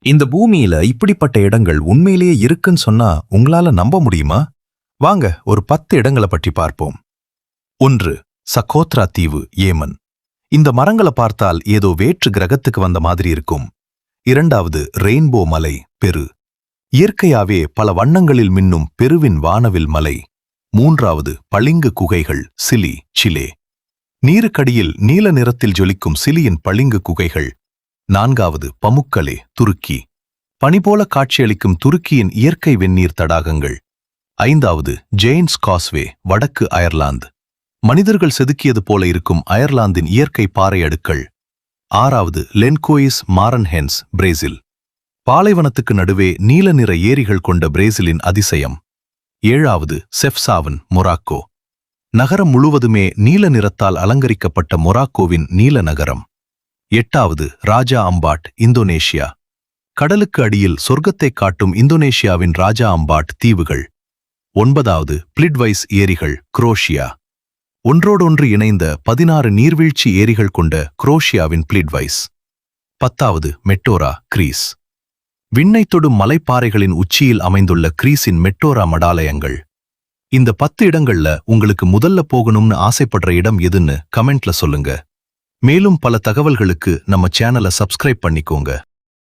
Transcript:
இந்த பூமியில இப்படிப்பட்ட இடங்கள் உண்மையிலேயே இருக்குன்னு சொன்னா உங்களால நம்ப முடியுமா? வாங்க ஒரு 10 இடங்களை பற்றி பார்ப்போம். 1. சகோத்ரா தீவு, ஏமன். இந்த மரங்களை பார்த்தால் ஏதோ வேற்று கிரகத்துக்கு வந்த மாதிரி இருக்கும். 2. ரெயின்போ மலை, பெரு. இயற்கையாவே பல வண்ணங்களில் மின்னும் பெருவின் வானவில் மலை. 3. பளிங்கு குகைகள், சிலி, சிலே. நீருக்கடியில் நீல நிறத்தில் ஜொலிக்கும் சிலியின் பளிங்கு குகைகள். 4. பமுக்கலே, துருக்கி. பனிபோல காட்சியளிக்கும் துருக்கியின் இயற்கை வெந்நீர் தடாகங்கள். 5. ஜெயின்ஸ் காஸ்வே, வடக்கு அயர்லாந்து. மனிதர்கள் செதுக்கியது போல இருக்கும் அயர்லாந்தின் இயற்கை பாறை அடுக்கள். 6. லென்கோயிஸ் மாரன்ஹென்ஸ், பிரேசில். பாலைவனத்துக்கு நடுவே நீல நிற ஏரிகள் கொண்ட பிரேசிலின் அதிசயம். 7. செஃப்சாவன், மொராக்கோ. நகரம் முழுவதுமே நீல நிறத்தால் அலங்கரிக்கப்பட்ட மொராக்கோவின் நீல நகரம். 8. ராஜா அம்பாட், இந்தோனேஷியா. கடலுக்கு அடியில் சொர்க்கத்தை காட்டும் இந்தோனேஷியாவின் ராஜா அம்பாட் தீவுகள். 9. பிளிட்வைஸ் ஏரிகள், குரோஷியா. ஒன்றோடொன்று இணைந்த 16 நீர்வீழ்ச்சி ஏரிகள் கொண்ட குரோஷியாவின் பிளிட்வைஸ். 10. மெட்டோரா, கிரீஸ். விண்ணை தொடும் மலைப்பாறைகளின் உச்சியில் அமைந்துள்ள கிரீஸின் மெட்டோரா மடாலயங்கள். இந்த 10 இடங்கள்ல உங்களுக்கு முதல்ல போகணும்னு ஆசைப்படுற இடம் எதுன்னு கமெண்ட்ல சொல்லுங்க. மேலும் பல தகவல்களுக்கு நம்ம சேனலை சப்ஸ்கிரைப் பண்ணிக்கோங்க.